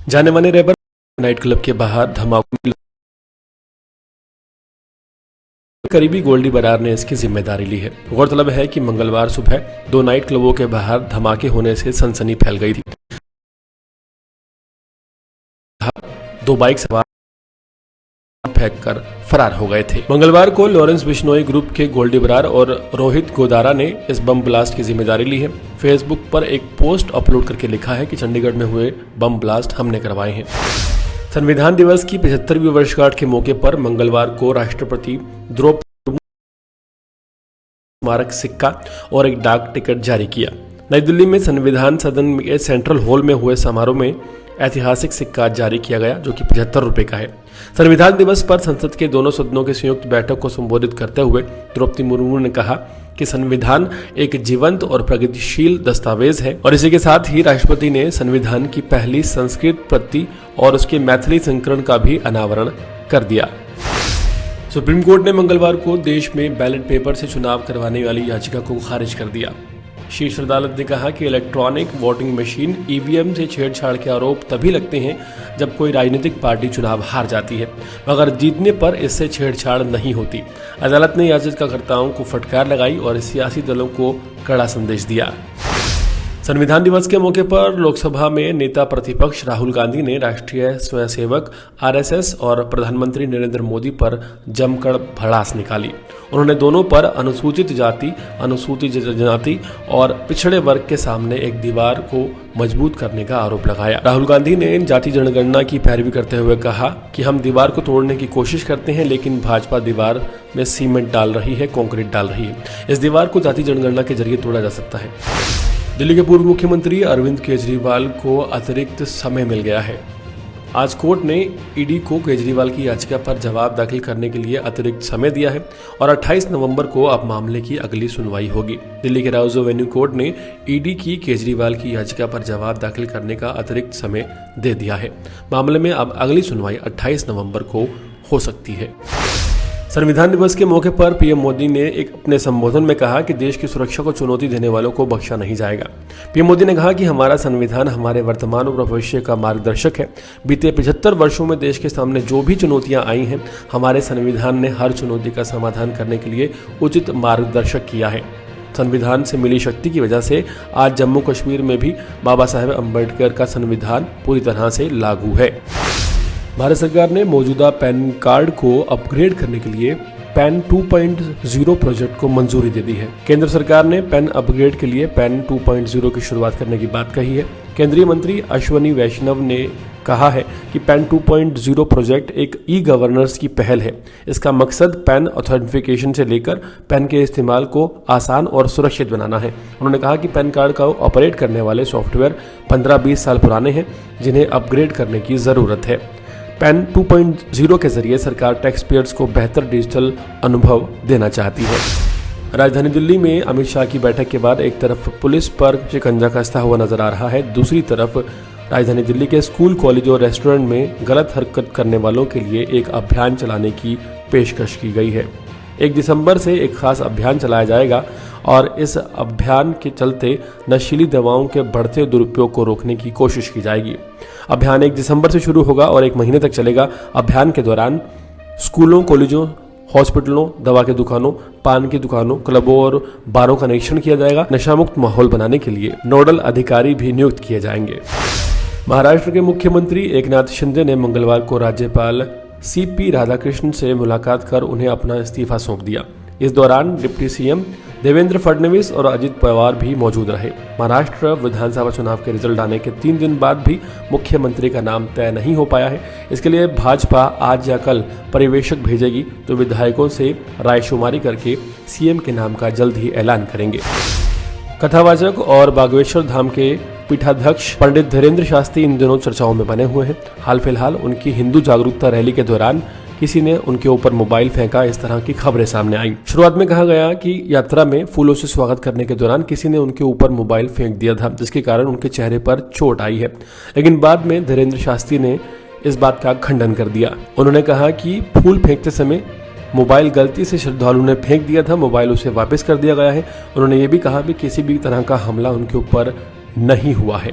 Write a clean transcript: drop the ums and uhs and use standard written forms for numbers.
जाने माने wrapper night club के बाहर धमाके में करीबी गोल्डी बरार ने इसकी जिम्मेदारी ली है। गौरतलब है कि मंगलवार सुबह 2 नाइट क्लबों के बाहर धमाके होने से सनसनी फैल गई थी। 2 बाइक सवार फेंककर फरार हो गए थे। मंगलवार को लॉरेंस बिश्नोई ग्रुप के गोल्डी बरार और रोहित गोदारा ने इस बम ब्लास्ट की जिम्मेदारी ली है। फेसबुक पर एक पोस्ट अपलोड करके लिखा है कि चंडीगढ़ में हुए बम ब्लास्ट हमने करवाए हैं। संविधान दिवस की 75वीं वर्षगांठ के मौके पर मंगलवार को राष्ट्रपति द्रौपदी मुर्मू ने स्मारक सिक्का और एक डाक टिकट जारी किया। नई दिल्ली में संविधान सदन के सेंट्रल हॉल में हुए समारोह में ऐतिहासिक सिक्का जारी किया गया, जो कि 75 रुपए का है। संविधान दिवस पर संसद के दोनों सदनों की संयुक्त बैठक को संबोधित करते हुए द्रौपदी मुर्मू ने कहा कि संविधान एक जीवंत और प्रगतिशील दस्तावेज है और इसी के साथ ही राष्ट्रपति ने संविधान की पहली संस्कृत प्रति और उसके मैथिली संस्करण का भी अनावरण कर दिया। सुप्रीम कोर्ट ने मंगलवार को देश में बैलेट पेपर से चुनाव करवाने वाली याचिका को खारिज कर दिया। शीर्ष अदालत ने कहा कि इलेक्ट्रॉनिक वोटिंग मशीन ईवीएम से छेड़छाड़ के आरोप तभी लगते हैं जब कोई राजनीतिक पार्टी चुनाव हार जाती है, मगर जीतने पर इससे छेड़छाड़ नहीं होती। अदालत ने याचिकाकर्ताओं को फटकार लगाई और सियासी दलों को कड़ा संदेश दिया। संविधान दिवस के मौके पर लोकसभा में नेता प्रतिपक्ष राहुल गांधी ने राष्ट्रीय स्वयंसेवक आरएसएस और प्रधानमंत्री नरेंद्र मोदी पर जमकर भड़ास निकाली। उन्होंने दोनों पर अनुसूचित जाति, अनुसूचित जनजाति और पिछड़े वर्ग के सामने एक दीवार को मजबूत करने का आरोप लगाया। राहुल गांधी ने जाति जनगणना की पैरवी करते हुए कहा कि हम दीवार को तोड़ने की कोशिश करते हैं, लेकिन भाजपा दीवार में सीमेंट डाल रही है, कंक्रीट डाल रही है। इस दीवार को जाति जनगणना के जरिए तोड़ा जा सकता है। दिल्ली के पूर्व मुख्यमंत्री अरविंद केजरीवाल को अतिरिक्त समय मिल गया है। आज कोर्ट ने ईडी को केजरीवाल की याचिका पर जवाब दाखिल करने के लिए अतिरिक्त समय दिया है और 28 नवंबर को अब मामले की अगली सुनवाई होगी। दिल्ली के राउज एवेन्यू कोर्ट ने ईडी की केजरीवाल की याचिका पर जवाब दाखिल करने का अतिरिक्त समय दे दिया है। मामले में अब अगली सुनवाई 28 नवंबर को हो सकती है। संविधान दिवस के मौके पर पीएम मोदी ने एक अपने संबोधन में कहा कि देश की सुरक्षा को चुनौती देने वालों को बख्शा नहीं जाएगा। पीएम मोदी ने कहा कि हमारा संविधान हमारे वर्तमान और भविष्य का मार्गदर्शक है। बीते 75 वर्षों में देश के सामने जो भी चुनौतियां आई हैं, हमारे संविधान ने हर चुनौती का समाधान करने के लिए उचित मार्गदर्शक किया है। संविधान से मिली शक्ति की वजह से आज जम्मू कश्मीर में भी बाबा साहेब अम्बेडकर का संविधान पूरी तरह से लागू है। भारत सरकार ने मौजूदा पैन कार्ड को अपग्रेड करने के लिए पैन 2.0 प्रोजेक्ट को मंजूरी दे दी है। केंद्र सरकार ने पैन अपग्रेड के लिए पैन 2.0 की शुरुआत करने की बात कही है। केंद्रीय मंत्री अश्वनी वैष्णव ने कहा है कि पैन 2.0 प्रोजेक्ट एक ई गवर्नेंस की पहल है। इसका मकसद पैन ऑथेंटिफिकेशन से लेकर पैन के इस्तेमाल को आसान और सुरक्षित बनाना है। उन्होंने कहा कि पैन कार्ड का ऑपरेट करने वाले सॉफ्टवेयर 15-20 साल पुराने हैं, जिन्हें अपग्रेड करने की ज़रूरत है। पैन 2.0 के जरिए सरकार टैक्स पेयर्स को बेहतर डिजिटल अनुभव देना चाहती है। राजधानी दिल्ली में अमित शाह की बैठक के बाद एक तरफ पुलिस पर शिकंजा कसता हुआ नजर आ रहा है, दूसरी तरफ राजधानी दिल्ली के स्कूल, कॉलेज और रेस्टोरेंट में गलत हरकत करने वालों के लिए एक अभियान चलाने की पेशकश की गई है। 1 दिसंबर से एक खास अभियान चलाया जाएगा और इस अभियान के चलते नशीली दवाओं के बढ़ते दुरुपयोग को रोकने की कोशिश की जाएगी। अभियान 1 दिसंबर से शुरू होगा और 1 महीने तक चलेगा। अभियान के दौरान स्कूलों, कॉलेजों, हॉस्पिटलों, दवा की दुकानों, पान की दुकानों, क्लबों और बारों का निरीक्षण किया जाएगा। नशामुक्त माहौल बनाने के लिए नोडल अधिकारी भी नियुक्त किए जाएंगे। महाराष्ट्र के मुख्यमंत्री एकनाथ शिंदे ने मंगलवार को राज्यपाल CP राधाकृष्णन से मुलाकात कर उन्हें अपना इस्तीफा सौंप दिया। इस दौरान डिप्टी सीएम देवेंद्र फडणवीस और अजित पवार भी मौजूद रहे। महाराष्ट्र विधानसभा चुनाव के रिजल्ट आने के 3 दिन बाद भी मुख्यमंत्री का नाम तय नहीं हो पाया है। इसके लिए भाजपा आज या कल पर्यवेक्षक भेजेगी, तो विधायकों से रायशुमारी करके सीएम के नाम का जल्द ही ऐलान करेंगे। कथावाचक और बागेश्वर धाम के पीठाध्यक्ष पंडित धीरेन्द्र शास्त्री इन दिनों चर्चाओं में बने हुए हैं। हाल फिलहाल उनकी हिंदू जागरूकता रैली के दौरान किसी ने उनके ऊपर मोबाइल फेंका, इस तरह की खबरें सामने आई। शुरुआत में कहा गया कि यात्रा में फूलों से स्वागत करने के दौरान किसी ने उनके ऊपर मोबाइल फेंक दिया था, जिसके कारण उनके चेहरे पर चोट आई है। लेकिन बाद में धीरेन्द्र शास्त्री ने इस बात का खंडन कर दिया। उन्होंने कहा कि फूल फेंकते समय मोबाइल गलती से श्रद्धालु ने फेंक दिया था, मोबाइल उसे वापस कर दिया गया है। उन्होंने ये भी कहा कि किसी भी तरह का हमला उनके ऊपर नहीं हुआ है।